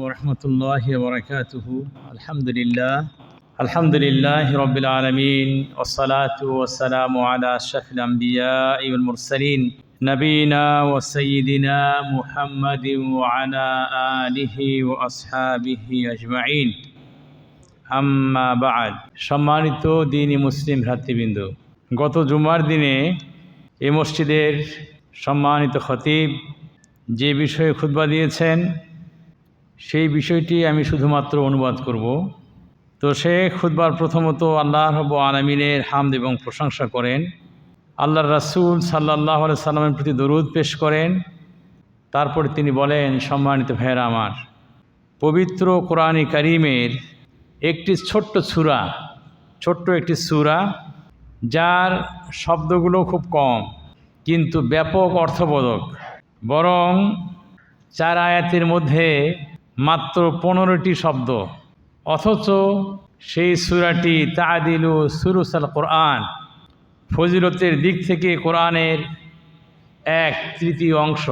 ورحمة الله وبركاته. الحمد لله رب العالمين والصلاة والسلام على أشرف الأنبياء والمرسلين نبينا وسيدنا محمد وعلى آله وأصحابه أجمعين আম্মা বা'দ। সম্মানিত দ্বীনি মুসলিম ভ্রাতৃবৃন্দ, গত জুমার দিনে এই মসজিদের সম্মানিত খতিব যে বিষয়ে খুতবা দিয়েছেন সেই বিষয়টি আমি শুধুমাত্র অনুবাদ করব। তো সে খুতবার প্রথমত আল্লাহ রাব্বুল আলামিনের হামদ এবং প্রশংসা করেন, আল্লাহর রাসূল সাল্লাল্লাহু আলাইহি সাল্লামের প্রতি দরুদ পেশ করেন। তারপরে তিনি বলেন, সম্মানিত ভাইয়েরা আমার, পবিত্র কোরআনে কারীমের একটি ছোট্ট একটি সূরা যার শব্দগুলো খুব কম কিন্তু ব্যাপক অর্থবোধক, বরং 4 আয়াতের মধ্যে মাত্র 15টি শব্দ, অথচ সেই সূরাটি তা'দিলু সুলুসাল কোরআন, ফজিলতের দিক থেকে কোরআনের 1/3 অংশ।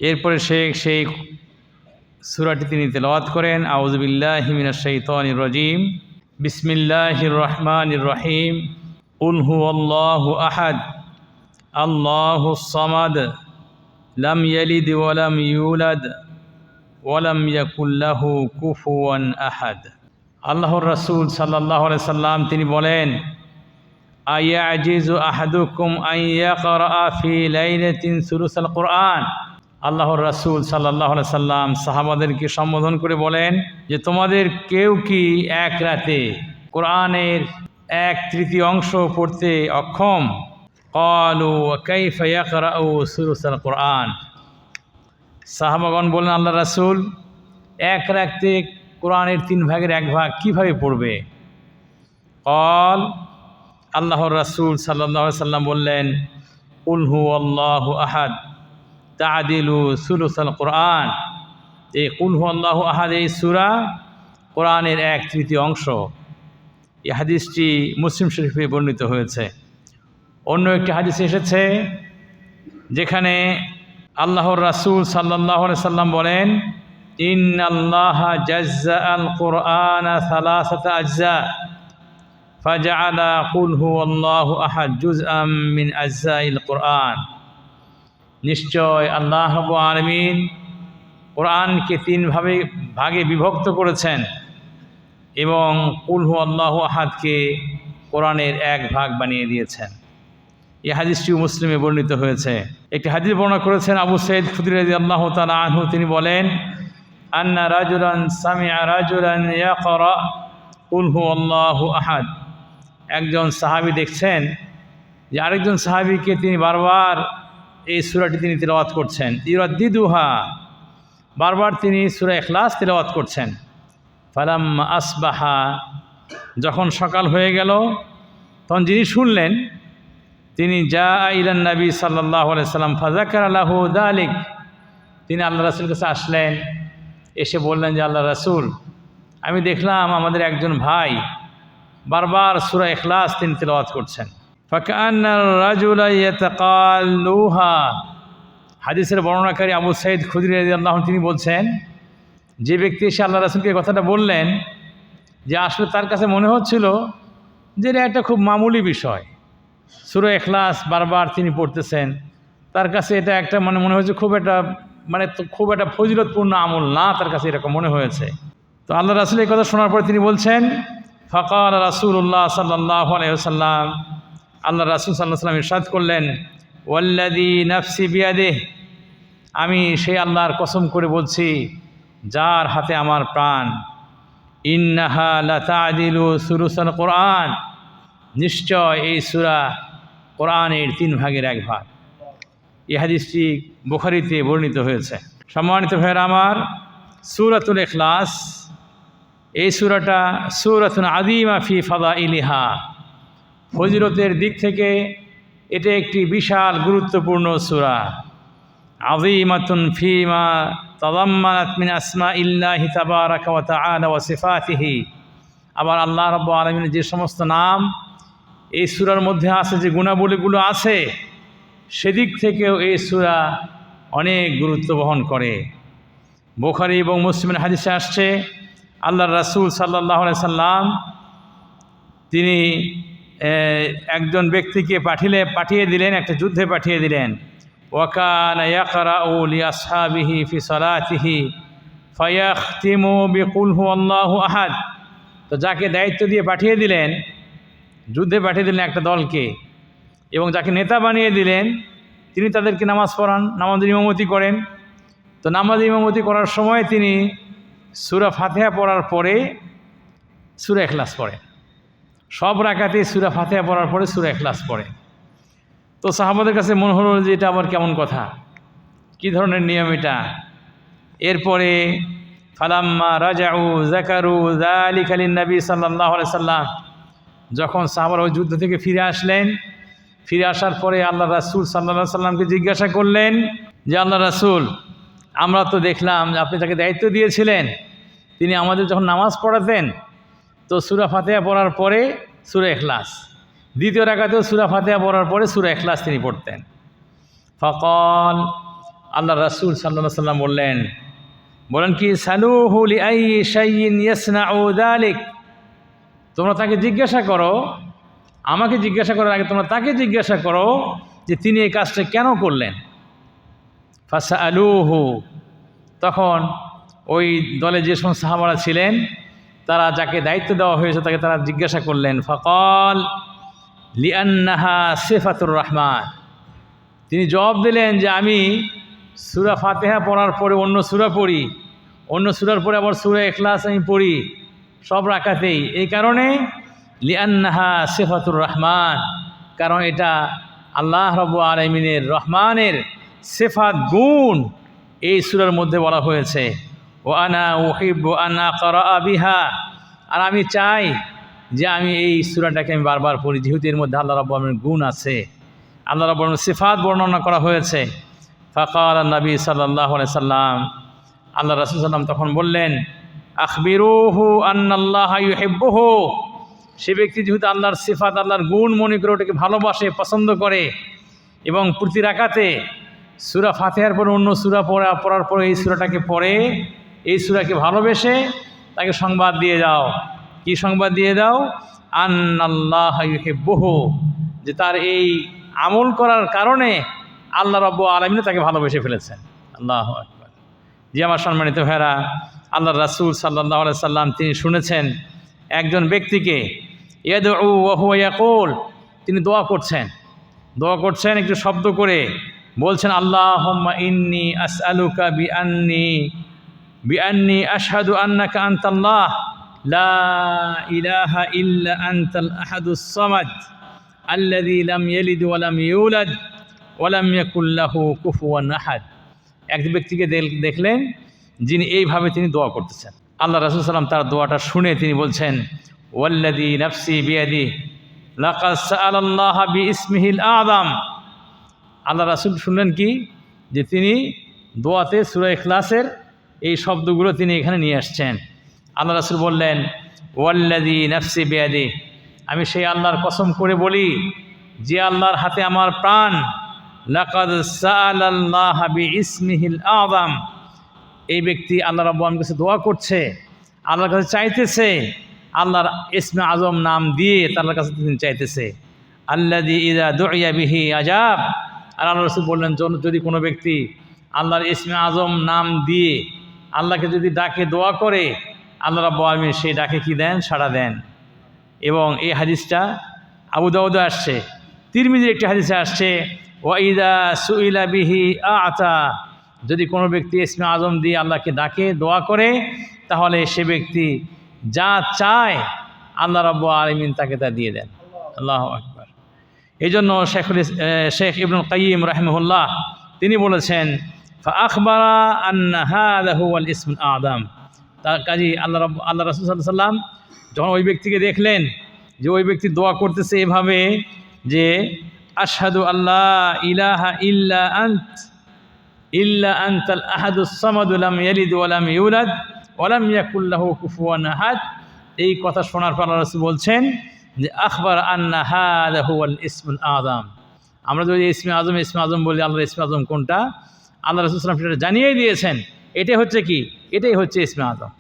এরপরে সেই সূরাটি তিনি তেলাওয়াত করেন, আউযু বিল্লাহি মিনাশ শাইতানির রাজীম, বিসমিল্লাহির রহমানির রহিম, কুল হুয়াল্লাহু আহাদ, আল্লাহুস সামাদ, লাম ইয়ালিদ ওয়া লাম ইউলাদ ওয়া লাম ইয়াকুল লাহু কুফুয়ান আহাদ। আল্লাহর রাসূল সাল্লাল্লাহু আলাইহি সাল্লাম তিনি বলেন, আয়াজিজু আহাদুকুম আন ইয়াকরা ফি লাইলাতিন সুলুসাল কোরআন। আল্লাহর রাসূল সাল্লাল্লাহু আলাইহি সাল্লাম সাহাবাদেরকে সম্বোধন করে বলেন যে তোমাদের কেউ কি এক রাতে কোরআনের 1/3 অংশ পড়তে অক্ষম? ক্বালু ওয়া কাইফা ইয়াকরাউ সুলুসাল কোরআন। সাহাবাগণ বলেন, আল্লাহ রাসূল, এক রাতে কোরআনের 3 ভাগের 1 ভাগ কীভাবে পড়বে? ক্বাল, আল্লাহর রাসূল সাল্লাল্লাহু আলাইহি সাল্লাম বললেন, কুল হুয়াল্লাহু আহাদ তা'দিলু সুলুসাল কোরআন। এই কুল হুয়াল্লাহু আহাদ এই সূরা কোরআনের 1/3 অংশ। এই হাদিসটি মুসলিম শরীফে বর্ণিত হয়েছে। অন্য একটি হাদিসে এসেছে যেখানে আল্লাহর রাসূল সাল্লাল্লাহু আলাইহি সাল্লাম বলেন, ইন্নাল্লাহা জাজ্জাআল কোরআনা 3 আজজা ফাজআলা কুল হুয়াল্লাহু আহাদ জুজআম মিন আজজাইল কোরআন। নিশ্চয় আল্লাহ রাব্বুল আলামিন কোরআনকে 3 ভাগে বিভক্ত করেছেন এবং কুল হুয়াল্লাহু আহাদকে কোরআনের 1 ভাগ বানিয়ে দিয়েছেন। এই হাদিসটি মুসলিমে বর্ণিত হয়েছে। একটি হাদিস বর্ণনা করেছেন আবু সাঈদ খুদরী রাদিয়াল্লাহু তাআলা আনহু, তিনি বলেন, আন্না রাজুলান সামিআ রাজুলান ইয়াকরা কুল হুয়াল্লাহু আহাদ। একজন সাহাবী দেখছেন যে আরেকজন সাহাবীকে তিনি বারবার এই সূরাটি তিনি তেলাওয়াত করছেন, ইউরাদ্দিদুহা, বারবার তিনি সূরা ইখলাস তেলাওয়াত করছেন। ফালাম্মা আসবাহা, যখন সকাল হয়ে গেল তখন যিনি শুনলেন তিনি জাআ ইলান নবী সাল্লাল্লাহু আলাইহি সাল্লাম ফাযাকারা লাহু যালিক। তিনি আল্লাহ রাসূলের কাছে আসলেন, এসে বললেন যে আল্লাহ রাসূল, আমি দেখলাম আমাদের একজন ভাই বারবার সূরা ইখলাস তিনি তেলাওয়াত করছেন। ফাকান্নার রাজুলা ইয়াতাকাল্লুহা। হাদিসের বর্ণনাকারী আবু সাঈদ খুদরী রাদিয়াল্লাহু আনহু তিনি বলছেন, যে ব্যক্তি এসে আল্লাহ রাসূলকে কথাটা বললেন, যে আসলে তার কাছে মনে হচ্ছিল যে এটা একটা খুব মামুলি বিষয়, সূরা ইখলাস বারবার তিনি পড়তেছেন, তার কাছে এটা একটা মনে হয়েছে খুব একটা ফজিলতপূর্ণ আমল না, তার কাছে এরকম মনে হয়েছে। তো আল্লাহ রাসূল এই কথা শোনার পর তিনি বলছেন, ফাকাল রাসূলুল্লাহ সাল্লাল্লাহু আলাইহি ওয়াসাল্লাম, আল্লাহ রাসূল সাল্লাল্লাহু আলাইহি ওয়াসাল্লাম ইরশাদ করলেন, ওয়াল্লাযী নাফসি বিয়াদিহি, আমি সেই আল্লাহর কসম করে বলছি যার হাতে আমার প্রাণ, ইন্নাহা লাতা'দিলু সুলুসাল কোরআন, নিশ্চয় এই সূরা কোরআনের 3 ভাগের 1 ভাগ। এই হাদিসটি বুখারীতে বর্ণিত হয়েছে। সম্মানিত ভাইয়েরা আমার, সূরাতুল ইখলাস এই সূরাটা সূরাতুন আযীমা ফি ফাদাইলিহা, ফজিলতের দিক থেকে এটা একটি বিশাল গুরুত্বপূর্ণ সূরা। আযীমাতুন ফীমা তাযাম্মানাত মিন আসমাইল্লাহি তাবারাকা ওয়া তাআলা ওয়া সিফাতিহি। আবার আল্লাহ রাব্বুল আলামিনের যে সমস্ত নাম এই সূরার মধ্যে আছে, যে গুণাবলীগুলো আছে, সেদিক থেকেও এই সূরা অনেক গুরুত্ব বহন করে। বুখারী এবং মুসলিমের হাদিসে আসছে আল্লাহর রাসূল সাল্লাল্লাহু আলাইহি সাল্লাম তিনি একজন ব্যক্তিকে পাঠিয়ে দিলেন, একটা যুদ্ধে পাঠিয়ে দিলেন। ওয়াকানা ইয়াকরাউ লিআসহাবিহি ফি সালাতিহি ফায়াখতিমু বিকুল হুয়াল্লাহু আহাদ। তো যাকে দায়িত্ব দিয়ে পাঠিয়ে দিলেন, যুদ্ধে পাঠিয়ে দিলেন একটা দলকে, এবং যাকে নেতা বানিয়ে দিলেন তিনি তাদেরকে নামাজ পড়ান, নামাজের ইমামতি করেন। তো নামাজের ইমামতি করার সময় তিনি সূরা ফাতিহা পড়ার পরে সূরা ইখলাস পড়েন। সব রাকাতে সূরা ফাতিহা পড়ার পরে সূরা ইখলাস পড়েন। তো সাহাবাদের কাছে মনে হলো যে এটা আবার কেমন কথা, কী ধরনের নিয়ম এটা। এরপরে ফালাম্মা রাজাউ যাকারু যালিকা লিন-নবী সাল্লাল্লাহু আলাইহি সাল্লাম, যখন সাহাবারা ওই যুদ্ধ থেকে ফিরে আসলেন, ফিরে আসার পরে আল্লাহ রাসূল সাল্লাল্লাহু আলাইহি সাল্লামকে জিজ্ঞাসা করলেন যে আল্লাহ রাসূল, আমরা তো দেখলাম যে আপনি তাকে দায়িত্ব দিয়েছিলেন, তিনি আমাদের যখন নামাজ পড়াতেন তো সূরা ফাতিহা পড়ার পরে সূরা ইখলাস, দ্বিতীয় রাকাতেও সূরা ফাতিহা পড়ার পরে সূরা ইখলাস তিনি পড়তেন। ফাকাল, আল্লাহ রাসূল সাল্লাল্লাহু আলাইহি সাল্লাম বলেন কি, সালুহু লিআইয়ি শাইইন ইয়াসনাউ যালিক, তোমরা তাকে জিজ্ঞাসা করো, আমাকে জিজ্ঞাসা করার আগে তোমরা তাকে জিজ্ঞাসা করো যে তিনি এই কাজটা কেন করলেন। ফাসআলুহু, তখন ওই দলে যে সমস্ত সাহাবারা ছিলেন তারা যাকে দায়িত্ব দেওয়া হয়েছে তাকে তারা জিজ্ঞাসা করলেন। ফাকাল লিআন্নাহা সিফাতুর রহমান, তিনি জবাব দিলেন যে আমি সূরা ফাতিহা পড়ার পরে অন্য সূরা পড়ি, অন্য সূরার পরে আবার সূরা ইখলাস আমি পড়ি সব রাকাতেই, এই কারণে লিআন্নাহা সিফাতুর রহমান, কারণ এটা আল্লাহ রাব্বুল আলামিনের রহমানের সিফাত গুণ এই সূরার মধ্যে বলা হয়েছে। ওয়া আনা উহিব্বু আন আকরা বিহা, আর আমি চাই যে আমি এই সূরাটাকে আমি বারবার পড়ি, যেহেতু এর মধ্যে আল্লাহ রাব্বুল আলামিনের গুণ আছে, আল্লাহ রাব্বুল আলামিনের সিফাত বর্ণনা করা হয়েছে। ফাকাল নবী সাল্লাল্লাহু আলাইহি সাল্লাম, আল্লাহ রাসূল সাল্লাম তখন বললেন, আখবিরুহু আন্নাল্লাহা ইউহিব্বুহু, সে ব্যক্তি যেহেতু আল্লাহর সিফাত আল্লাহর গুণ মনে করে ওটাকে ভালোবাসে, পছন্দ করে, এবং প্রতি রাকাতে সূরা ফাতিহার পর অন্য সূরা পড়ার পরে এই সূরাটাকে পড়ে, এই সূরাকে ভালোবেসে তাকে সংবাদ দিয়ে যাও। কি সংবাদ দিয়ে দাও? আন্নাল্লাহা ইউহিব্বুহু, যে তার এই আমল করার কারণে আল্লাহ রাব্বুল আলামিন তাকে ভালোবেসে ফেলেছেন। আল্লাহু আকবার। জি আমার সম্মানিত ভাইরা, আল্লাহ রাসূল সাল্লাল্লাহু আলাইহি সাল্লাম তিনি শুনেছেন একজন ব্যক্তিকে ইয়াদউ ওয়া হুয়া ইয়াকুল, তিনি দোয়া করছেন একটু শব্দ করে বলছেন, আল্লাহুম্মা ইন্নী আসআলুকা বিআন্নী আশহাদু আন্নাকা আনতাল্লাহ লা ইলাহা ইল্লা আনতাল আহাদুস সামাদ আল্লাযী লাম ইয়ালিদ ওয়া লাম ইউলাদ ওয়া লাম ইয়াকুল লাহু কুফুয়ান আহাদ। এক ব্যক্তিকে দেখলেন যিনি এইভাবে তিনি দোয়া করতেছেন। আল্লাহ রাসূল সাল্লাল্লাহু আলাইহি ওয়াসাল্লাম তার দোয়াটা শুনে তিনি বলছেন, ওয়াল্লাযী নাফসি বিয়াদিহি লাকাদ সাআলাল্লাহা বিইসমিহিল আযম। আল্লাহ রাসূল শুনলেন কি, যে তিনি দোয়াতে সূরা ইখলাসের এই শব্দগুলো তিনি এখানে নিয়ে আসছেন। আল্লাহ রাসূল বললেন, ওয়াল্লাযী নাফসি বিয়াদিহি, আমি সেই আল্লাহর কসম করে বলি যে আল্লাহর হাতে আমার প্রাণ, লাকাদ সাআলাল্লাহা বিইসমিহিল আযম, এই ব্যক্তি আল্লাহ রাব্বুল আলামিনের কাছে দোয়া করছে, আল্লাহর কাছে চাইতেছে, আল্লাহর ইসমে আজম নাম দিয়ে তার কাছে তিনি চাইতেছে। আল্লাযী ইযা দুইয়া বিহি আজাব, আর আল্লাহ রাসূল বললেন যদি কোনো ব্যক্তি আল্লাহর ইসমে আজম নাম দিয়ে আল্লাহকে যদি ডাকে, দোয়া করে, আল্লাহ রাব্বুল আলামিন সেই ডাকে কি দেন? সাড়া দেন। এবং এই হাদিসটা আবু দাউদে আসছে, তিরমিজির একটি হাদিসে আসছে, ওয়া ইযা সুইলা বিহি আতা, যদি কোনো ব্যক্তি ইসমে আজম দিয়ে আল্লাহকে ডাকে, দোয়া করে, তাহলে সে ব্যক্তি যা চায় আল্লাহ রাব্বুল আলামিন তাকে তা দিয়ে দেন। আল্লাহু আকবার। এই জন্য শেখ ইবনুল কাইয়িম রাহিমাহুল্লাহ তিনি বলেছেন, ফাআখবারা আন্না হাযা হুয়াল ইসমুল আযম। তার কাজী আল্লাহ রাসূল সাল্লাল্লাহু আলাইহি ওয়াসাল্লাম যখন ওই ব্যক্তিকে দেখলেন যে ওই ব্যক্তি দোয়া করতেছে এভাবে যে আশহাদু আল্লা ইলাহা ইল্লা আনতাল আহাদুস সামাদু লাম ইয়ালিদ ওয়া লাম ইউলাদ ওয়া লাম ইয়াকুল লাহু কুফুয়ান আহাদ, এই কথা শোনার পর আল্লাহ রাসূল বলছেন যে আখবার আন্না হাযা হুয়াল ইসমুল আযম। আমরা যদি ইসমে আজম বলি, আল্লাহর ইসমে আজম কোনটা, আল্লাহ রাসূল সাল্লাল্লাহু আলাইহি ওয়াসাল্লাম সেটা জানিয়ে দিয়েছেন। এটাই হচ্ছে কি, এটাই হচ্ছে ইসমে আজম।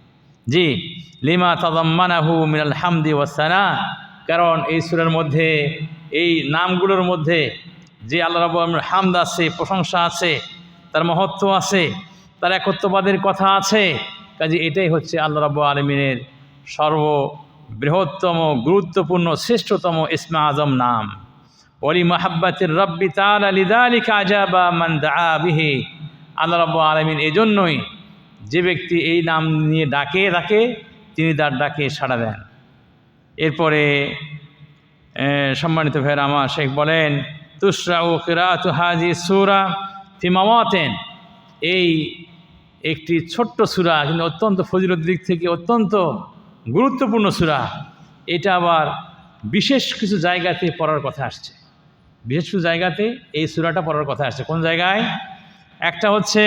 জি, লিমা তাদাম্মানাহু মিনাল হামদি ওয়াস সানা, কারণ এই সূরার মধ্যে, এই নামগুলোর মধ্যে যে আল্লাহ রাব্বুল আলামিনের হামদ আছে, প্রশংসা আছে, তার মহত্ব আছে, তার একত্ববাদের কথা আছে। কাজে এটাই হচ্ছে আল্লাহ রাব্বুল আলামিনের সর্ববৃহত্তম, গুরুত্বপূর্ণ, শ্রেষ্ঠতম ইসমে আজম নাম। ওয়ালি মাহাব্বাতির রব্বি তাআলা লিযালিকা আজাবা মান দাআ বিহি, আল্লাহ রাব্বুল আলামিন এজন্যই যে ব্যক্তি এই নাম নিয়ে ডাকে তাকে, তিনি তার ডাকে সাড়া দেন। এরপরে সম্মানিত ভাইয়েরা আমার, শেখ বলেন তুশরাউ কিরাআতু হাযিহি সূরা ফি মাওয়াতিন, এই একটি ছোট্ট সূরা কিন্তু অত্যন্ত ফজিলতের দিক থেকে অত্যন্ত গুরুত্বপূর্ণ সূরা। এটা আবার বিশেষ কিছু জায়গাতে পড়ার কথা আসছে, বিশেষ কিছু জায়গাতে এই সূরাটা পড়ার কথা আসছে। কোন জায়গায়? একটা হচ্ছে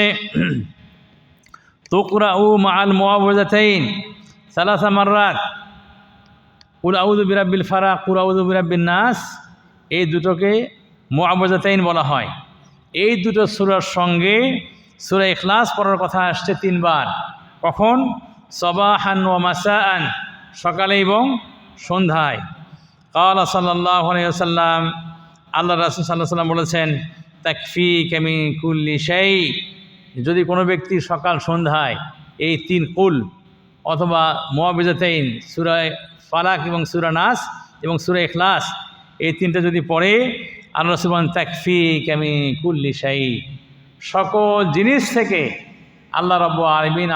তুকরাউ মাআল মুআওয়াযাতাইন সালাসা মাররাত, কুল আউযু বিরাব্বিল ফালাক, কুল আউযু বিরাব্বিন নাস, এই দুটোকে মুআওয়াযাতাইন বলা হয়। এই দুটো সূরার সঙ্গে সূরা ইখলাস পড়ার কথা আসছে 3 বার। কখন? সাবাহান ওয়া মাসাআন, সকালে এবং সন্ধ্যায়। ক্বালা সাল্লাল্লাহু আলাইহি ওয়াসাল্লাম, আল্লাহ রাসূল সাল্লাল্লাহু আলাইহি ওয়াসাল্লাম বলেছেন তাকফিকা মিন কুল্লি শাই, যদি কোনো ব্যক্তি সকাল সন্ধ্যায় এই 3 কুল অথবা মুআওয়াযাতাইন সূরা ফালাক এবং সূরা নাস এবং সূরা ইখলাস, এই 3টা যদি পড়ে, আল্লাহ রাসূল বলেন তাকফিকা মিন কুল্লি শাই, সকল জিনিস থেকে আল্লাহ রাব্বুল আলামিন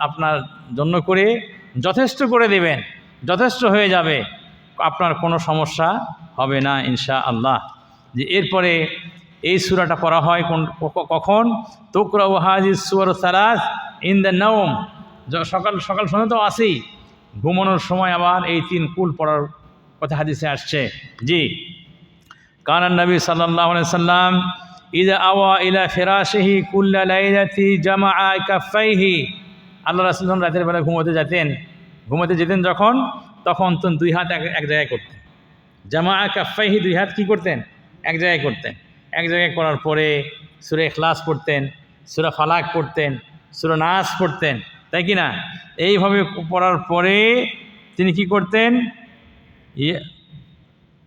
আপনার জন্য করে যথেষ্ট করে দেবেন, যথেষ্ট হয়ে যাবে, আপনার কোনো সমস্যা হবে না ইনশাআল্লাহ। যে এরপরে এই সূরাটা পড়া হয় কখন? তুকরাউ হাযিহি সূরা সালাস ইন দ্য নাওম, সকাল সন্ধ্যা তো আসেই, ঘুমানোর সময় আবার এই 3 কুল পড়ার কথা হাদিসে আসছে। জি, কানান নবী সাল্লাল্লাহু আলাইহি সাল্লাম ইযা আওয়া ইলা ফিরাশিহি কুল্লা লাইলাতি জামাআ কাফাইহি, আল্লাহ রাসূল রাতের বেলা ঘুমাতে যেতেন যখন, তখন 2 হাত এক জায়গায় করতেন। জামাআ কাফাইহি, 2 হাত কি করতেন? এক জায়গায় করতেন। এক জায়গায় করার পরে সূরা ইখলাস পড়তেন, সূরা ফালাক পড়তেন, সূরা নাস পড়তেন, তাই কি না? এইভাবে পড়ার পরে তিনি কি করতেন?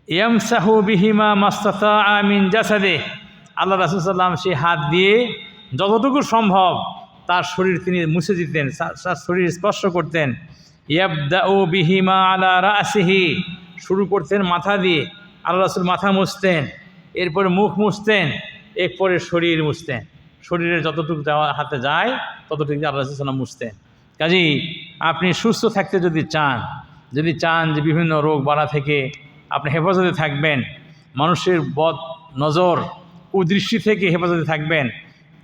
ইয়ামসাহু বিহিমা মাস্তাতাআ মিন জাসাদিহি, আল্লাহ রাসূল সাল্লাল্লাহু আলাইহি ওয়াসাল্লাম সেই হাত দিয়ে যতটুকু সম্ভব তার শরীর তিনি মুছে দিতেন, তার শরীর স্পর্শ করতেন। ইয়াবদাউ বিহিমা আলা রাসিহি, শুরু করতেন মাথা দিয়ে, আল্লাহ রাসূল মাথা মুছতেন, এরপরে মুখ মুছতেন, এরপরে শরীর মুছতেন, শরীরের যতটুকু হাতে যায় ততটুকু আল্লাহ রাসূল সাল্লাল্লাহু আলাইহি ওয়াসাল্লাম মুছতেন। কাজেই আপনি সুস্থ থাকতে যদি চান যে বিভিন্ন রোগ বালা থেকে আপনি হেফাজতে থাকবেন, মানুষের বদ নজর কুদৃষ্টি থেকে হেফাজতে থাকবেন,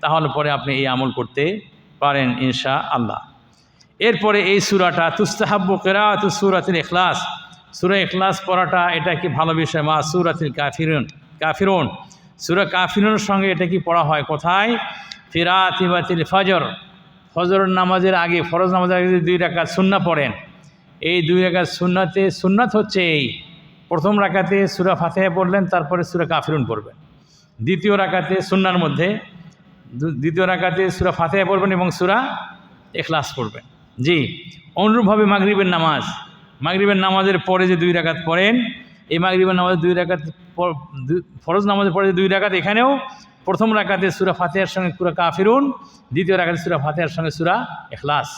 তাহলে পরে আপনি এই আমল করতে পারেন ইনশাআল্লাহ। এরপরে এই সূরাটা তুস্তাহাব্বু কিরাআতু সূরাতুল ইখলাস, সূরা ইখলাস পড়াটা এটা কি ভালো বিষয়। মা সূরাতুল কাফিরুন, সূরা কাফিরুনের সঙ্গে এটা কি পড়া হয় কোথায়? ফি রাতিবাতিল ফজর, ফজরের নামাজের আগে, ফরজ নামাজের আগে যদি 2 রাকাত সুন্নাহ পড়েন, এই 2 রাকাত সুন্নাত হচ্ছে এই প্রথম রাকাতে সূরা ফাতিহা পড়লেন, তারপরে সূরা কাফিরুন পড়বেন। দ্বিতীয় রাকাতে সুন্নাহর মধ্যে দ্বিতীয় রাকাতে সূরা ফাতিহা পড়বেন এবং সূরা ইখলাস পড়বেন। জি, অনুরূপভাবে মাগরিবের নামাজের পরে যে 2 রাকাত পড়েন, এই মাগরিবের নামাজে 2 রাকাত, ফরজ নামাজের পরে যে 2 রাকাত, এখানেও প্রথম রাকাতে সূরা ফাতিহার সঙ্গে সূরা কাফিরুন, দ্বিতীয় রাকাতে সূরা ফাতিহার সঙ্গে সূরা ইখলাস।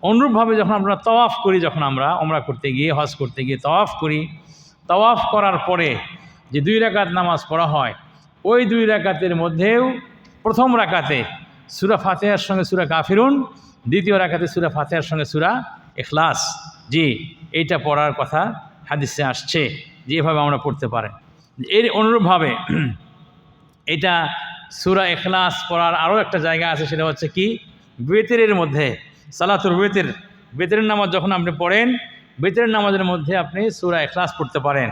অনুরূপভাবে যখন আমরা তাওয়াফ করি, যখন আমরা উমরা করতে গিয়ে, হজ করতে গিয়ে তাওয়াফ করি, তাওয়াফ করার পরে যে 2 রাকাত নামাজ পড়া হয়, ওই 2 রাকাতের মধ্যেও প্রথম রাকাতে সূরা ফাতিহার সঙ্গে সূরা কাফিরুন, দ্বিতীয় রাকাতে সূরা ফাতিহার সঙ্গে সূরা ইখলাস। জি, এইটা পড়ার কথা হাদিসে আসছে, যেভাবে আমরা পড়তে পারেন। এর অনুরূপভাবে এটা সূরা ইখলাস পড়ার আরও একটা জায়গা আছে, সেটা হচ্ছে কি? বেতেরের মধ্যে, সালাতুল বেতেরের নামাজ যখন আপনি পড়েন, বেতেরের নামাজের মধ্যে আপনি সূরা ইখলাস পড়তে পারেন।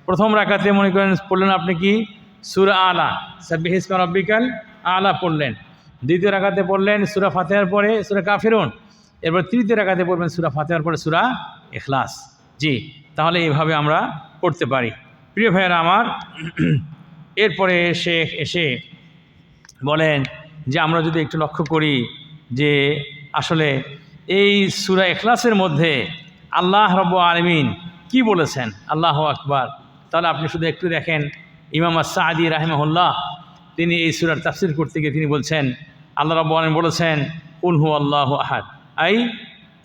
প্রথম রাকাতে মনে করেন পড়লেন আপনি কি? সূরা আলা, সাব্বিহ ইসমা রাব্বিকাল আলা পড়লেন। দ্বিতীয় রাকাতে পড়লেন সূরা ফাতিহার পরে সূরা কাফিরুন, এরপর তৃতীয় রাকাতে পড়বেন সূরা ফাতিহার পরে সূরা ইখলাস। জি, তাহলে এইভাবে আমরা পড়তে পারি। প্রিয় ভাইয়েরা আমার, এরপরে শেখ এসে বলেন যে আমরা যদি একটু লক্ষ্য করি যে আসলে এই সূরা ইখলাসের মধ্যে আল্লাহ রাব্বুল আলামিন কি বলেছেন। আল্লাহু আকবার। তাহলে আপনি শুধু একটু দেখেন, ইমাম আস-সাদি রাহিমাহুল্লাহ তিনি এই সূরার তাফসীর করতে গিয়ে তিনি বলছেন, আল্লাহ রাব্বুল আলামিন বলেছেন কুল হুয়াল্লাহু আহাদ, আই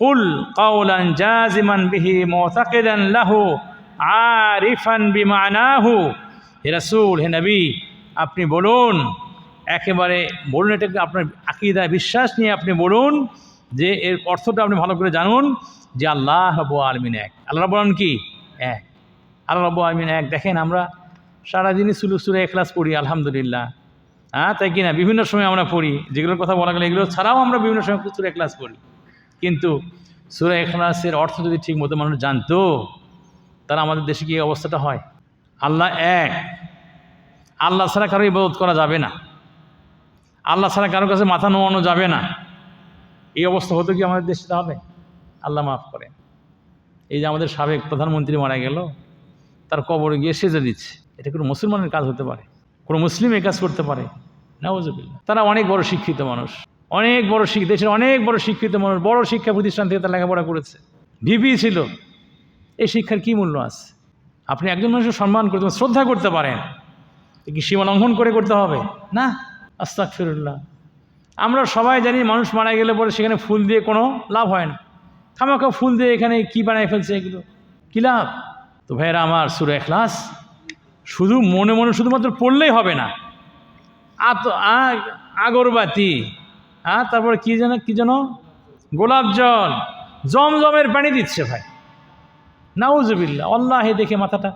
কুল কাওলান জাজিমান বিহি মুতাকিদান লাহু আরিফান বিমানাহু। হে রাসূল, হে নবী, আপনি বলুন, একেবারে বলুন, এটাকে আপনার আকীদা বিশ্বাস নিয়ে আপনি বলুন যে এর অর্থটা আপনি ভালো করে জানুন যে আল্লাহ রাব্বুল আলামিন এক। আল্লাহ রাব্বুল আলামিন কি? এক। আল্লাহ রাব্বুল আলামিন এক। দেখেন আমরা সারাদিনই সূরা ইখলাস পড়ি আলহামদুলিল্লাহ, তাই কি না? বিভিন্ন সময় আমরা পড়ি, যেগুলোর কথা বলা গেলে এগুলো ছাড়াও আমরা বিভিন্ন সময় সূরা ইখলাস পড়ি। কিন্তু সূরা ইখলাসের অর্থ যদি ঠিক মতো মানুষ জানতো, তাহলে আমাদের দেশে কি অবস্থাটা হয়? আল্লাহ এক, আল্লাহ ছাড়া কারো ইবাদত করা যাবে না, আল্লাহ ছাড়া কারোর কাছে মাথা নোয়ানো যাবে না। এই অবস্থা হতো কি আমাদের দেশে? হবে? আল্লাহ মাফ করেন। এই যে আমাদের সাবেক প্রধানমন্ত্রী মারা গেল, তার কবরে গিয়ে সেজে দিচ্ছে, এটা কোনো মুসলমানের কাজ হতে পারে? কোনো মুসলিম এই কাজ করতে পারে? নাউজুবিল্লাহ। তারা অনেক বড় শিক্ষিত মানুষ, অনেক বড় দেশের অনেক বড় শিক্ষিত মানুষ, বড় শিক্ষা প্রতিষ্ঠান থেকে তারা লেখাপড়া করেছে, ভিপি ছিল। এই শিক্ষার কি মূল্য আছে? আপনি একজন মানুষের সম্মান করতে, শ্রদ্ধা করতে পারেন, কি সীমা লঙ্ঘন করে করতে হবে? না। আস্তাগফিরুল্লাহ। আমরা সবাই জানি মানুষ মারা গেলে পরে সেখানে ফুল দিয়ে কোনো লাভ হয় না। খামাখা ফুল দিয়ে এখানে কি বানায় ফেলছে, এগুলো কি লাভ? তো ভাইয়েরা আমার, সূরা ইখলাস শুধু মনে মনে শুধুমাত্র পড়লেই হবে না। আগরবাতি, তারপরে কি যেন গোলাপ জল, জমজমের পানি দিচ্ছে ভাই, নাউজুবিল্লাহ। আল্লাহে দেখে মাথাটা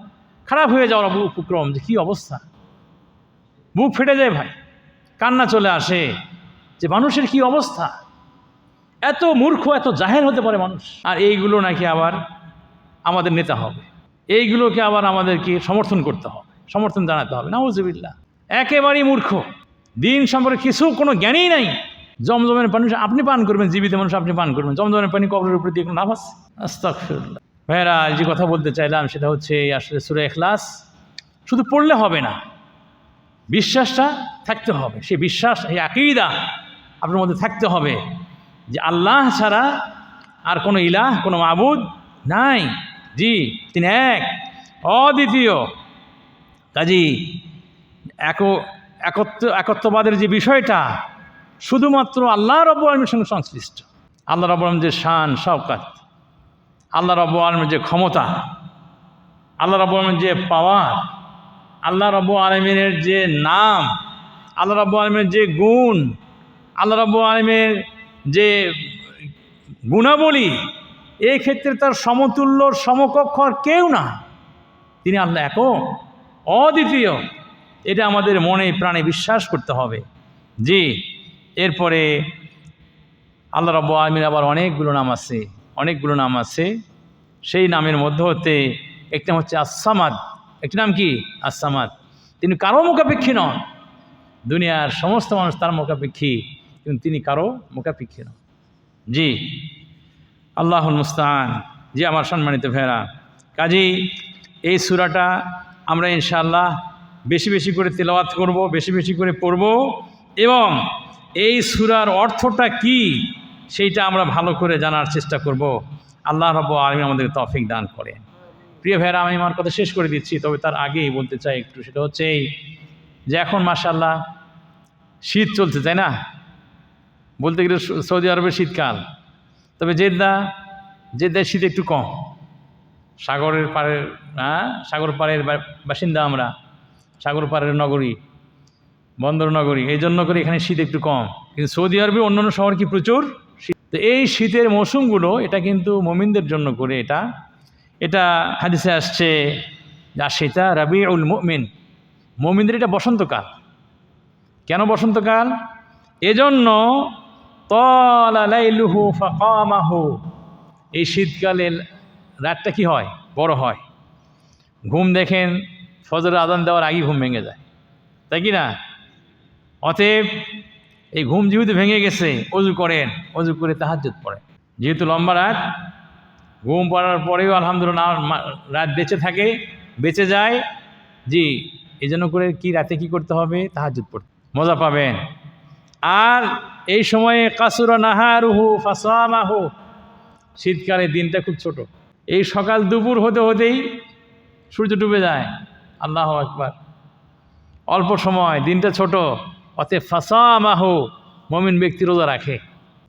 খারাপ হয়ে যাওয়ার উপক্রম, যে কি অবস্থা, বুক ফেটে যায় ভাই, কান্না চলে আসে যে মানুষের কি অবস্থা, এত মূর্খ, এত জাহেল হতে পারে মানুষ। আর এইগুলো নাকি আবার আমাদের নেতা হবে, এইগুলোকে আবার আমাদেরকে সমর্থন করতে হবে, সমর্থন জানাতে হবে। নাউজুবিল্লাহ। একেবারেই মূর্খ, দিন সম্পর্কে কিছু কোনো জ্ঞানই নাই। জমজমের পানি আপনি পান করবেন, জীবিত মানুষ আপনি পান করবেন, জমজমের পানি কবরের উপরে দিয়ে কোনো লাভ আছে? আস্তাগফিরুল্লাহ। ভাইয়েরা, যে কথা বলতে চাইলাম সেটা হচ্ছে আসলে সূরা ইখলাস শুধু পড়লে হবে না, বিশ্বাসটা থাকতে হবে। সেই বিশ্বাস, এই আকীদা আপনার মধ্যে থাকতে হবে যে আল্লাহ ছাড়া আর কোনো ইলাহ, কোনো মাবুদ নাই। জি, তিনি এক, অদ্বিতীয়। কাজী একত্ববাদের যে বিষয়টা শুধুমাত্র আল্লাহ রাব্বুল আলামিনের সঙ্গে সংশ্লিষ্ট। আল্লাহ রাব্বুল আলামিনের যে শান শওকাত, আল্লাহ রাব্বুল আলামিনের যে ক্ষমতা, আল্লাহ রাব্বুল আলামিনের যে পাওয়ার, আল্লাহ রাব্বুল আলামিনের যে নাম, আল্লাহ রাব্বুল আলামিনের যে গুণ, আল্লাহ রাব্বুল আলামিনের যে গুণাবলী, এই ক্ষেত্রে তার সমতুল্য সমকক্ষ আর কেউ না। তিনি আল্লাহ এক, অদ্বিতীয়। এটা আমাদের মনে প্রাণে বিশ্বাস করতে হবে। জি, এরপরে আল্লাহ রাব্বুল আলামিনের আবার অনেকগুলো নাম আছে, অনেকগুলো নাম আছে। সেই নামের মধ্যে হতে একটা হচ্ছে আস-সামাদ। একটি নাম কি? আস-সামাদ। তিনি কারো মুখাপেক্ষী নন, দুনিয়ার সমস্ত মানুষ তার মুখাপেক্ষী, কিন্তু তিনি কারো মুখাপেক্ষী নন। জি, আল্লাহুল মুস্তাআন। জি আমার সম্মানিত ভাইয়েরা, কাজেই এই সূরাটা আমরা ইনশাআল্লাহ বেশি বেশি করে তেলাওয়াত করব, বেশি বেশি করে পড়ব, এবং এই সূরার অর্থটা কি সেইটা আমরা ভালো করে জানার চেষ্টা করব। আল্লাহ রাব্বুল আলামিন আমাদের তৌফিক দান করেন। প্রিয় ভাইয়েরা, আমি আমার কথা শেষ করে দিচ্ছি, তবে তার আগেই বলতে চাই একটু, সেটা হচ্ছে এই যে এখন মাশাআল্লাহ শীত চলছে, তাই না? বলতে গেলে সৌদি আরবের শীতকাল, তবে জেদ্দায় শীত একটু কম। সাগরের পাড়ের সাগর পাড়ের বাসিন্দা আমরা, সাগর পাড়ের নগরী, বন্দর নগরী, এই জন্য করে এখানে শীত একটু কম। কিন্তু সৌদি আরবে অন্যান্য শহর কি প্রচুর শীত। তো এই শীতের মৌসুমগুলো এটা কিন্তু মুমিনদের জন্য করে, এটা হাদিসে আসছে যা সেটা রাবিউল মুমিন, মুমিনদের এটা বসন্তকাল। কেন বসন্তকাল? এজন্য তালা লাইলুহু ফাকামাহু, এই শীতকালে রাতটা কি হয়? বড় হয়। ঘুম দেখেন ফজরের আযান দেওয়ার আগেই ঘুম ভেঙে যায়, তাই কি না? অতএব এই ঘুম যেহেতু ভেঙে গেছে, ওযু করেন, ওযু করে তাহাজ্জুদ পড়েন। যেহেতু লম্বা রাত, ঘুম পড়ার পরেও আলহামদুলিল্লাহ রাত বেঁচে যায়। জি, এই জন্য করে কি রাতে কি করতে হবে? তাহাজ্জুদ পড়তে, মজা পাবেন। আর এই সময়ে কাসুরা নাহারুহু ফাসামাহু, শীতকালে দিনটা খুব ছোট। এই সকাল দুপুর হতে হতেই সূর্য ডুবে যায়। আল্লাহু আকবার, অল্প সময়, দিনটা ছোট, অতএব ফাসামাহু, মুমিন ব্যক্তি রোজা রাখে।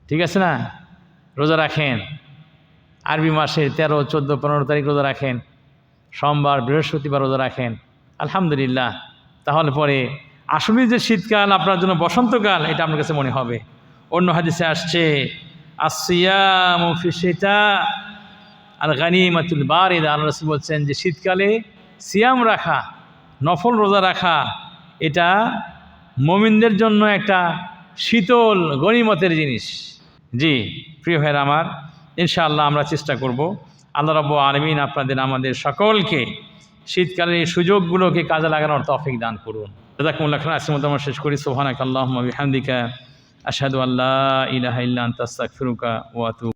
ঠিক আছে না? রোজা রাখেন, আরবি মাসের 13, 14, 15 তারিখ রোজা রাখেন, সোমবার বৃহস্পতিবার রোজা রাখেন, আলহামদুলিল্লাহ। তাহলে পরে আসলে যে শীতকাল আপনার জন্য বসন্তকাল, এটা আপনার কাছে মনে হবে। অন্য হাদিসে আসছে আসিয়ামু ফি শিতা আল গানিমাতুল বারিদা, আল্লাহ রাসূল বলছেন যে শীতকালে সিয়াম রাখা, নফল রোজা রাখা, এটা মুমিনদের জন্য একটা শীতল গনিমতের জিনিস। জি প্রিয় ভাইরা আমার, ইনশাআল্লাহ আমরা চেষ্টা করব আল্লাহ রাব্বুল আলামিন আপনাদের আমাদের সকলকে শীতকালের এই সুযোগগুলোকে কাজে লাগানোর তৌফিক দান করুন। জাযাকুমুল্লাহু খাইরান। আজকের মতো আমরা শেষ করি। সুবহানাকাল্লাহুম্মা বিহামদিকা আশহাদু আল্লা ইলাহা ইল্লা আনতা আস্তাগফিরুকা ওয়া আতুবু